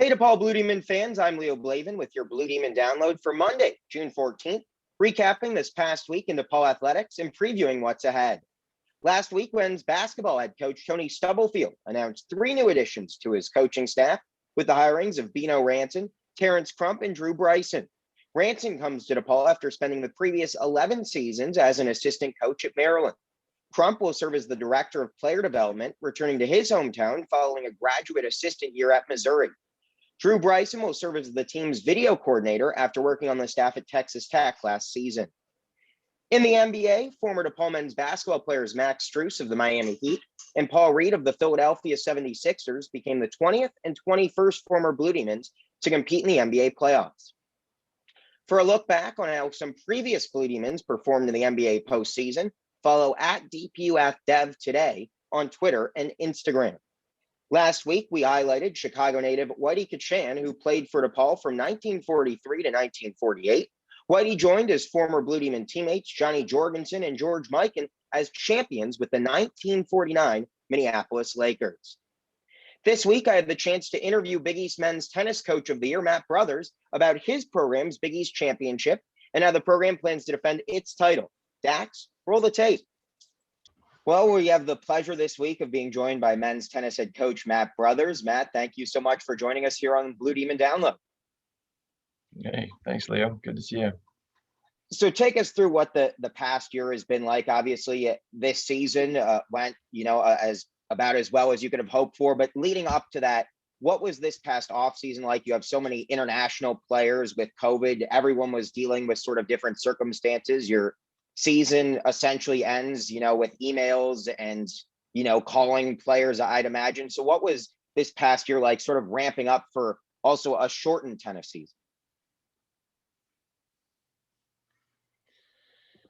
Hey, DePaul Blue Demon fans, I'm Leo Blavin with your Blue Demon download for Monday, June 14th, recapping this past week in DePaul athletics and previewing what's ahead. Last week, men's basketball head coach Tony Stubblefield announced 3 new additions to his coaching staff with the hirings of Bino Ranson, Terrence Crump, and Drew Bryson. Ranson comes to DePaul after spending the previous 11 seasons as an assistant coach at Maryland. Crump will serve as the director of player development, returning to his hometown following a graduate assistant year at Missouri. Drew Bryson will serve as the team's video coordinator after working on the staff at Texas Tech last season. In the NBA, former DePaul men's basketball players Max Strus of the Miami Heat and Paul Reed of the Philadelphia 76ers became the 20th and 21st former Blue Demons to compete in the NBA playoffs. For a look back on how some previous Blue Demons performed in the NBA postseason, follow at DPUFDev today on Twitter and Instagram. Last week, we highlighted Chicago native Whitey Kachan, who played for DePaul from 1943 to 1948. Whitey joined his former Blue Demon teammates Johnny Jorgensen and George Mikan as champions with the 1949 Minneapolis Lakers. This week, I had the chance to interview Big East Men's Tennis Coach of the Year, Matt Brothers, about his program's Big East Championship and how the program plans to defend its title. Dax, roll the tape. Well, we have the pleasure this week of being joined by men's tennis head coach Matt Brothers. Matt, thank you so much for joining us here on Blue Demon Download. Hey, thanks, Leo. Good to see you. So take us through what the past year has been like. Obviously, this season went, as about as well as you could have hoped for. But leading up to that, what was this past offseason like? You have so many international players with COVID. Everyone was dealing with sort of different circumstances. Your season essentially ends, with emails and, calling players, I'd imagine. So what was this past year like, sort of ramping up for also a shortened tennis season?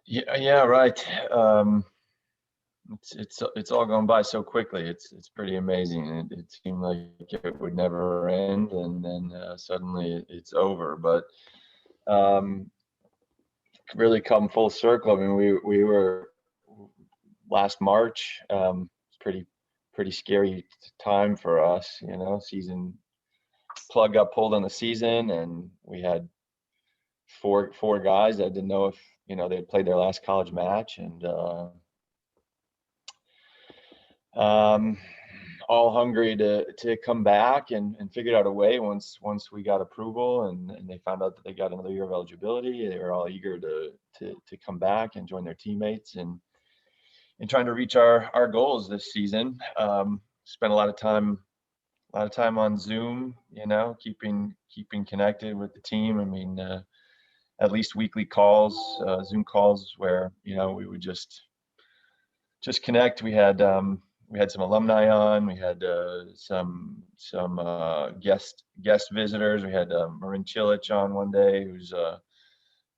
Yeah, right. It's all gone by so quickly. It's pretty amazing. It seemed like it would never end, and then suddenly it's over. But really come full circle. I mean, we were last March. It's pretty scary time for us. Season plug got pulled on the season, and we had four guys that didn't know if they had played their last college match, and all hungry to come back and figured out a way once we got approval and they found out that they got another year of eligibility. They were all eager to come back and join their teammates and trying to reach our goals this season. Spent a lot of time on Zoom, keeping connected with the team. I mean, at least weekly calls, Zoom calls where, we would just connect. We had some alumni on. We had some guest visitors. We had Marin Cilic on one day, who's a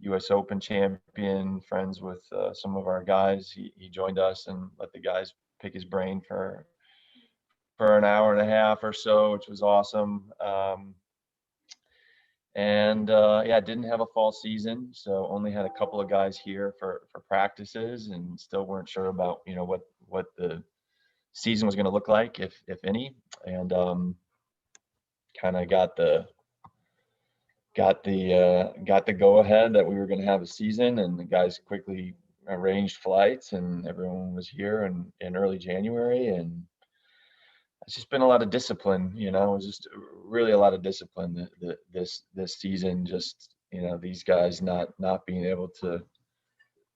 U.S. Open champion, friends with some of our guys. He joined us and let the guys pick his brain for an hour and a half or so, which was awesome. Didn't have a fall season, so only had a couple of guys here for practices, and still weren't sure about what the season was going to look like, if any, and kind of got the go ahead that we were going to have a season, and the guys quickly arranged flights, and everyone was here in early January, and it's just been a lot of discipline. It was just really a lot of discipline this season. Just these guys not being able to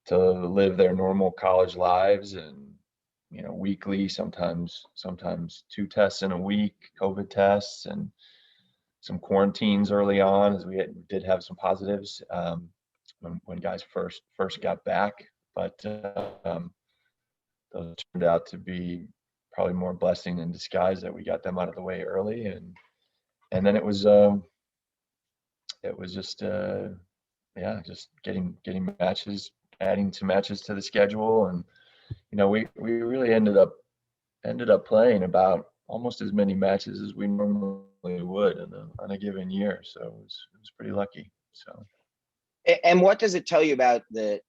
live their normal college lives, and weekly, sometimes 2 tests in a week, COVID tests, and some quarantines early on, as we did have some positives when guys first got back. But those turned out to be probably more blessing in disguise that we got them out of the way early, and then it was just getting matches, adding some matches to the schedule, and we really ended up playing about almost as many matches as we normally would on a given year. So it was pretty lucky. So. And what does it tell you about the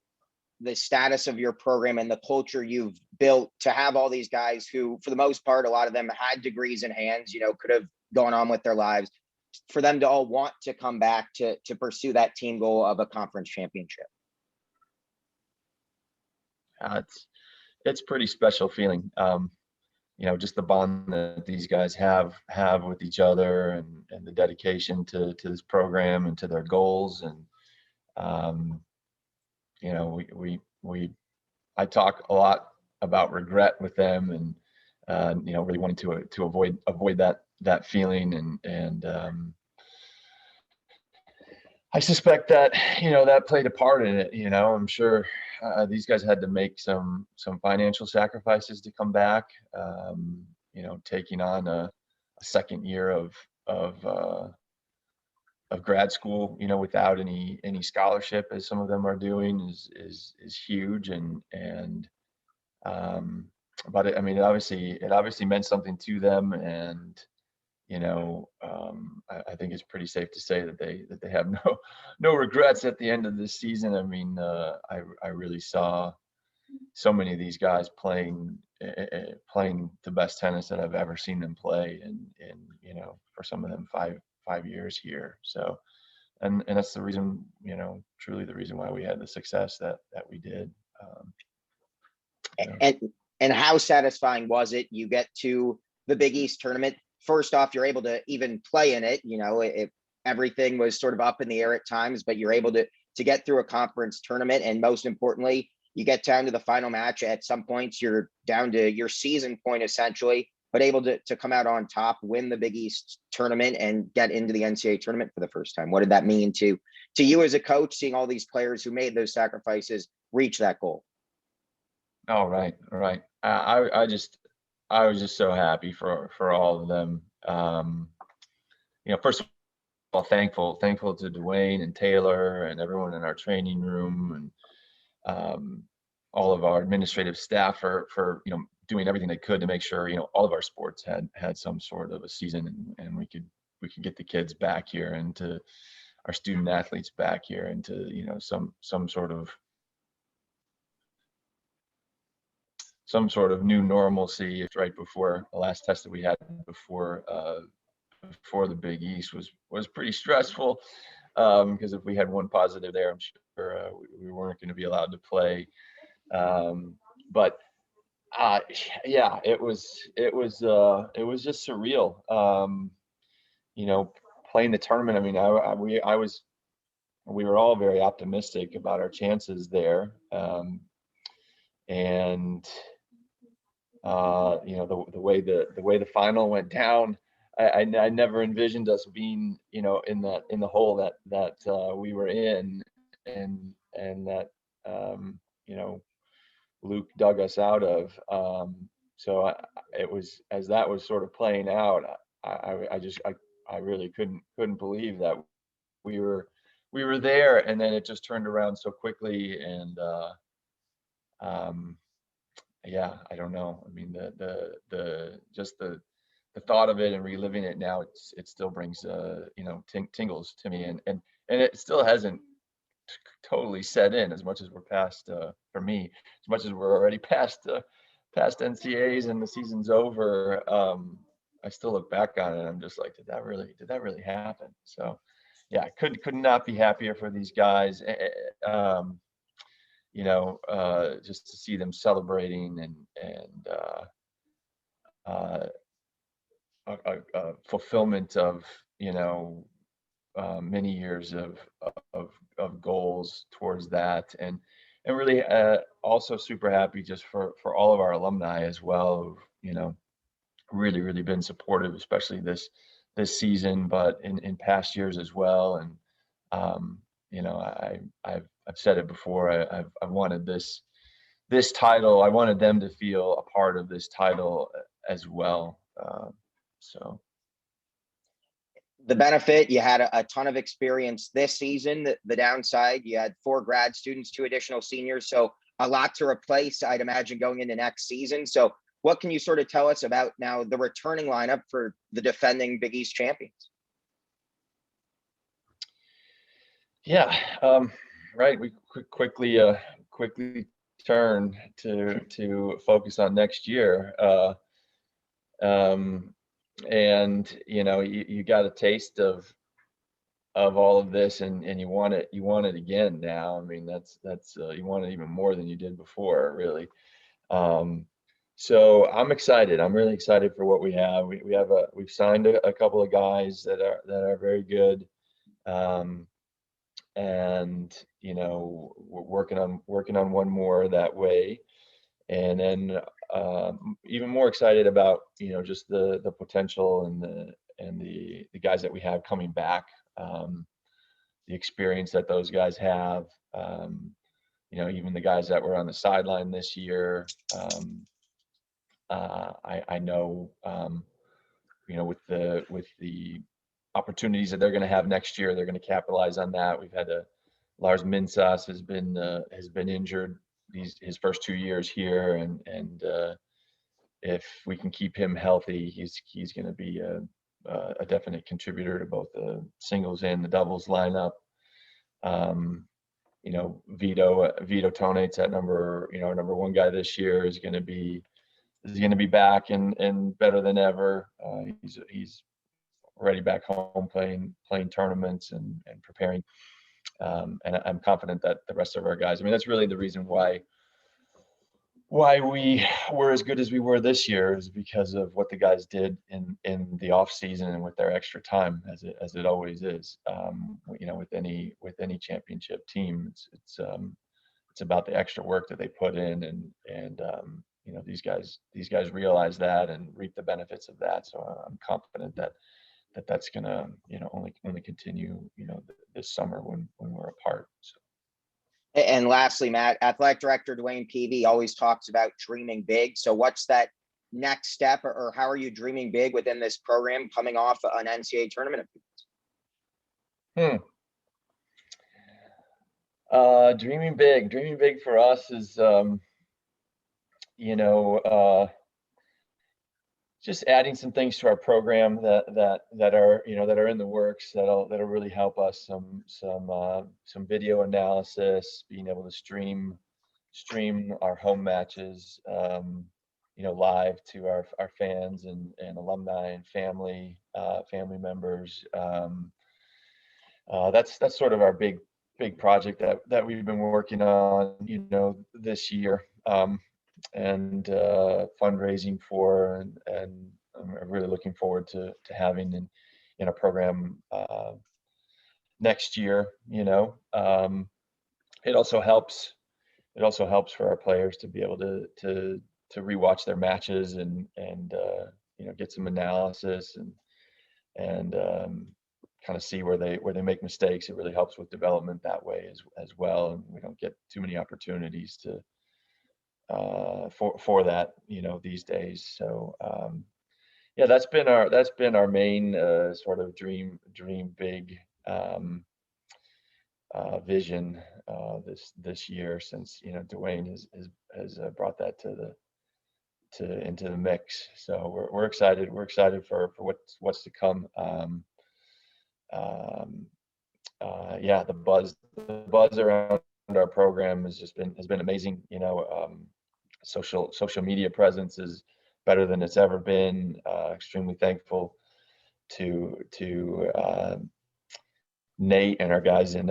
status of your program and the culture you've built to have all these guys who, for the most part, a lot of them had degrees in hands, could have gone on with their lives, for them to all want to come back to pursue that team goal of a conference championship? It's pretty special feeling. Just the bond that these guys have with each other, and the dedication to this program and to their goals. And I talk a lot about regret with them, and really wanting to avoid that feeling. And I suspect that that played a part in it. I'm sure these guys had to make some financial sacrifices to come back. Taking on a second year of grad school, without any scholarship, as some of them are doing, is huge. But it obviously meant something to them. And I think it's pretty safe to say that they have no regrets at the end of this season. I really saw so many of these guys playing the best tennis that I've ever seen them play, and for some of them 5 years here. So, and that's the reason, truly the reason why we had the success that we did. And how satisfying was it? You get to the Big East tournament. First off, you're able to even play in it. Everything was sort of up in the air at times, but you're able to get through a conference tournament. And most importantly, you get down to the final match. At some points, you're down to your season point, essentially, but able to come out on top, win the Big East tournament, and get into the NCAA tournament for the first time. What did that mean to you as a coach, seeing all these players who made those sacrifices reach that goal? Oh, right. I was just so happy for all of them. First of all, thankful to Dwayne and Taylor and everyone in our training room, and all of our administrative staff for doing everything they could to make sure all of our sports had some sort of a season, and we could get the kids back here, and to our student athletes back here, and to some sort of new normalcy. Right before the last test that we had before the Big East was pretty stressful, because if we had one positive there, I'm sure we weren't going to be allowed to play. But yeah, it was just surreal. Playing the tournament. We were all very optimistic about our chances there, and the way the final went down, I never envisioned us being in the hole that we were in, and that Luke dug us out of. So it was, as that was sort of playing out, I really couldn't believe that we were there, and then it just turned around so quickly. And yeah, I don't know. The thought of it and reliving it now, it still brings tingles to me, and it still hasn't totally set in, as much as we're past, for me, as much as we're already past NCAAs and the season's over. I still look back on it and I'm just like, did that really happen? So yeah, I could not be happier for these guys. Just to see them celebrating, and a fulfillment of many years of goals towards that, and really also super happy just for all of our alumni as well, who've really been supportive, especially this season, but in past years as well. And I've said it before, I wanted this title, I wanted them to feel a part of this title as well. So the benefit, you had a ton of experience this season. The downside, you had 4 grad students, 2 additional seniors, so a lot to replace, I'd imagine, going into next season. So what can you sort of tell us about now the returning lineup for the defending Big East champions? Yeah, right. We quickly turn to focus on next year. and you got a taste of all of this, and you want it again now. I mean, that's you want it even more than you did before, really. Um, so I'm excited. I'm really excited for what we have. We've signed a couple of guys that are very good. And we're working on one more that way. And then even more excited about just the potential and the guys that we have coming back, the experience that those guys have, even the guys that were on the sideline this year. I know, with the opportunities that they're going to have next year, they're going to capitalize on that. We've had Lars Minsas has been injured his first 2 years here, and if we can keep him healthy, he's going to be a definite contributor to both the singles and the doubles lineup. Vito Tonates at number one guy this year is going to be back and better than ever. He's already back home playing tournaments and preparing. And I'm confident that the rest of our guys, I mean, that's really the reason why we were as good as we were this year, is because of what the guys did in the off season and with their extra time, as it always is. With any championship team, it's about the extra work that they put in, and these guys realize that and reap the benefits of that. So I'm confident that's gonna only continue this summer when we're apart. So. And lastly, Matt, athletic director Dwayne Peavy always talks about dreaming big. So what's that next step, or how are you dreaming big within this program coming off an NCAA tournament? Dreaming big for us is just adding some things to our program that are in the works that'll really help us. Some video analysis, being able to stream our home matches, live to our fans and alumni and family members. That's sort of our big project that we've been working on, this year. And fundraising for, and I'm really looking forward to having in a program next year. It also helps for our players to be able to rewatch their matches and get some analysis and kind of see where they make mistakes. It really helps with development that way as well, and we don't get too many opportunities for that these days. So yeah, that's been our main sort of dream big vision this year, since Dwayne has brought that into the mix. So we're excited for what's to come. Yeah, the buzz around our program has been amazing. Social media presence is better than it's ever been. Extremely thankful to Nate and our guys in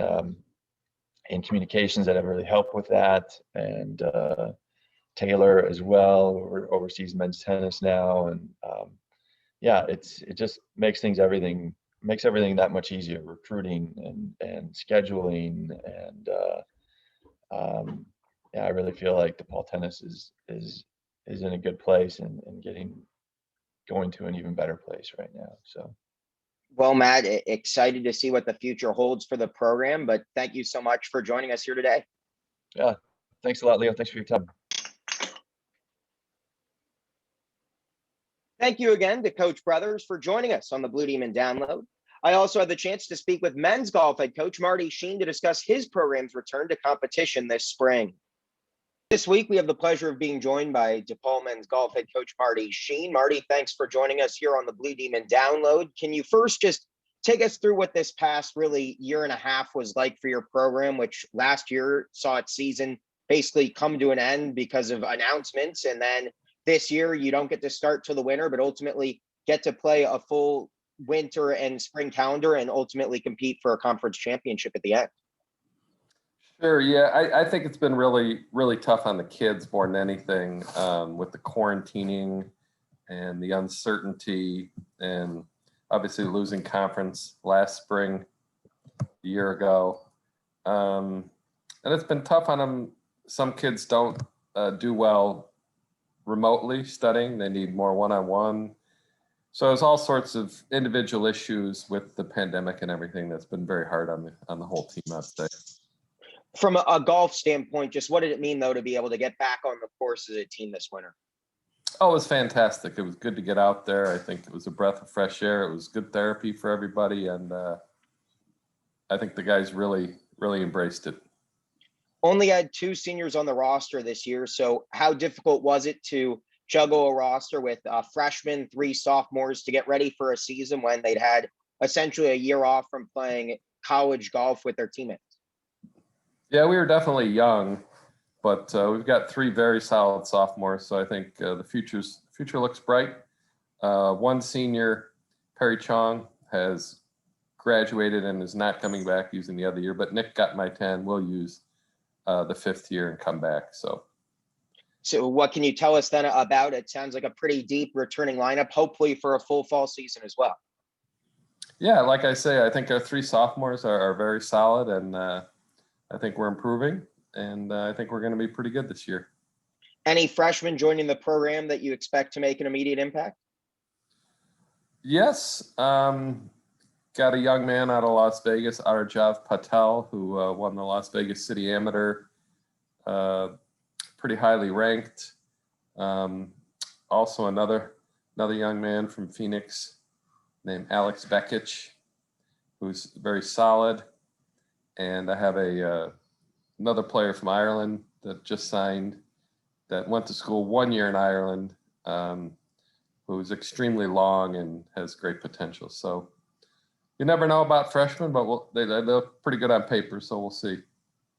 communications that have really helped with that, and Taylor as well, who oversees men's tennis now. And yeah, it just makes everything that much easier, recruiting and scheduling, and yeah, I really feel like DePaul tennis is in a good place and going to an even better place right now. So. Well, Matt, excited to see what the future holds for the program, but thank you so much for joining us here today. Yeah, thanks a lot, Leo. Thanks for your time. Thank you again to Coach Brothers for joining us on the Blue Demon Download. I also had the chance to speak with men's golf head coach Marty Sheen to discuss his program's return to competition this spring. This week, we have the pleasure of being joined by DePaul men's golf head coach Marty Sheen. Marty, thanks for joining us here on the Blue Demon Download. Can you first just take us through what this past really year and a half was like for your program, which last year saw its season basically come to an end because of announcements, and then this year you don't get to start till the winter, but ultimately get to play a full winter and spring calendar and ultimately compete for a conference championship at the end? Sure. Yeah, I think it's been really, really tough on the kids more than anything, with the quarantining and the uncertainty, and obviously losing conference last spring, a year ago. And it's been tough on them. Some kids don't do well remotely studying. They need more one-on-one. So there's all sorts of individual issues with the pandemic and everything that's been very hard on the whole team, I'd say. From a golf standpoint, just what did it mean, though, to be able to get back on the course as a team this winter? Oh, it was fantastic. It was good to get out there. I think it was a breath of fresh air. It was good therapy for everybody. And I think the guys really, really embraced it. Only had 2 seniors on the roster this year. So how difficult was it to juggle a roster with freshmen, 3 sophomores to get ready for a season when they'd had essentially a year off from playing college golf with their teammates? Yeah, we were definitely young, but we've got 3 very solid sophomores. So I think the future looks bright. One senior, Perry Chong, has graduated and is not coming back using the other year, but Nick got my 10, will use the 5th year and come back. So what can you tell us then about it? Sounds like a pretty deep returning lineup, hopefully for a full fall season as well. Yeah, like I say, I think our 3 sophomores are very solid, and I think we're improving, and I think we're going to be pretty good this year. Any freshmen joining the program that you expect to make an immediate impact? Yes. Got a young man out of Las Vegas, Arjav Patel, who won the Las Vegas City Amateur, pretty highly ranked. Also another young man from Phoenix named Alex Bekic, who's very solid. And I have another player from Ireland that just signed, that went to school 1 year in Ireland, who's extremely long and has great potential. So you never know about freshmen, but they look pretty good on paper, so we'll see.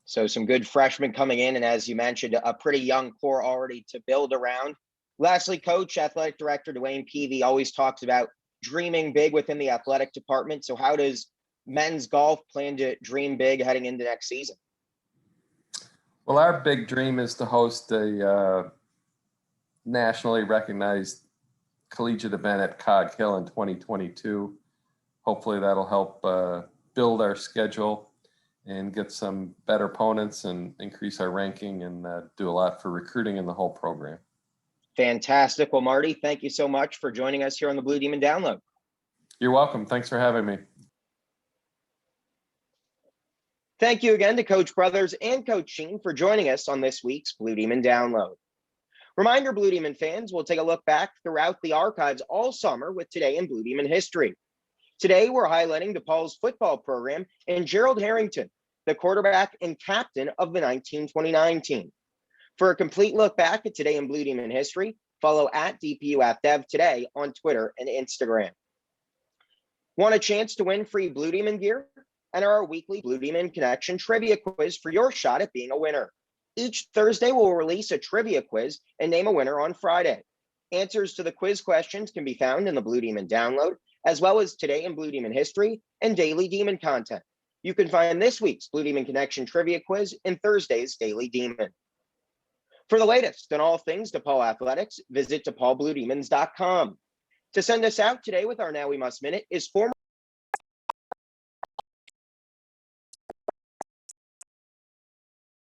So some good freshmen coming in, and as you mentioned, a pretty young core already to build around. Lastly, Coach, Athletic Director Dwayne Peavy always talks about dreaming big within the athletic department. So how does men's golf plan to dream big heading into next season? Well, our big dream is to host a nationally recognized collegiate event at Cog Hill in 2022. Hopefully that'll help build our schedule and get some better opponents and increase our ranking, and do a lot for recruiting in the whole program. Fantastic. Well, Marty, thank you so much for joining us here on the Blue Demon Download. You're welcome. Thanks for having me. Thank you again to Coach Brothers and Coach Sheen for joining us on this week's Blue Demon Download. Reminder, Blue Demon fans, we'll take a look back throughout the archives all summer with Today in Blue Demon History. Today, we're highlighting DePaul's football program and Gerald Harrington, the quarterback and captain of the 1929 team. For a complete look back at Today in Blue Demon History, follow at DPUAthDev today on Twitter and Instagram. Want a chance to win free Blue Demon gear? Enter our weekly Blue Demon Connection trivia quiz for your shot at being a winner. Each Thursday, we'll release a trivia quiz and name a winner on Friday. Answers to the quiz questions can be found in the Blue Demon Download, as well as Today in Blue Demon History and Daily Demon content. You can find this week's Blue Demon Connection trivia quiz in Thursday's Daily Demon. For the latest on all things DePaul athletics, visit DePaulBlueDemons.com. To send us out today with our Now We Must Minute is former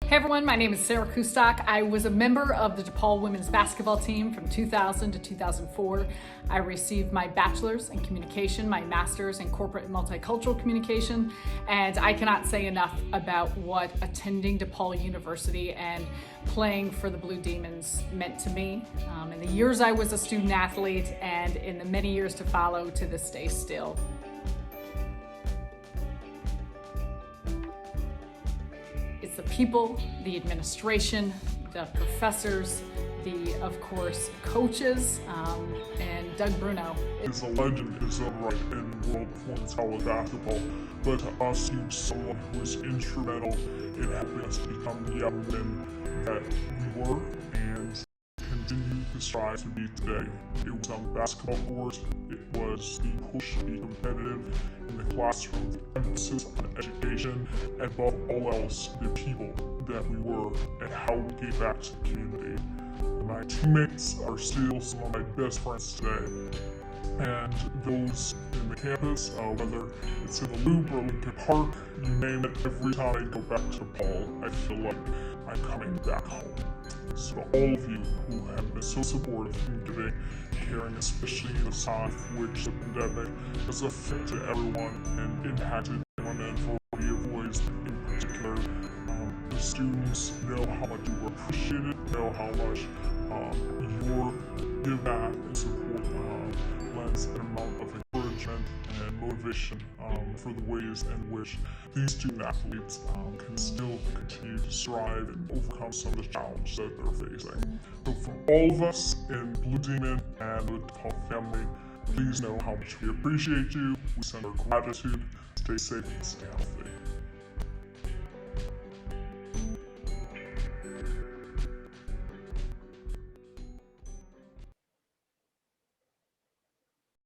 Hey everyone, my name is Sarah Kustok. I was a member of the DePaul women's basketball team from 2000 to 2004. I received my bachelor's in communication, my master's in corporate and multicultural communication, and I cannot say enough about what attending DePaul University and playing for the Blue Demons meant to me in the years I was a student athlete and in the many years to follow to this day still. It's the people, the administration, the professors, of course, coaches, and Doug Bruno. He's a legend in his own right in world points college basketball, but to us, he's someone who was instrumental in helping us become the young men that we were and continue to strive to be today. It was on the basketball court, it was the push to be competitive in the classroom, the emphasis on education, and above all else, the people that we were and how we gave back to the community. My teammates are still some of my best friends today. And those in the campus, whether it's in the Loop or Lincoln Park, you name it, every time I go back to DePaul, I feel like I'm coming back home. So to all of you who have been so supportive and giving, caring, especially in this time which the pandemic has affected everyone and impacted women and variety of ways in particular. The students know how much you appreciate it, know how much your give back and support lends an amount of encouragement and motivation for the ways in which these student athletes can still continue to strive and overcome some of the challenges that they're facing. So from all of us in Blue Demon and the DePaul family, please know how much we appreciate you. We send our gratitude. Stay safe and stay healthy.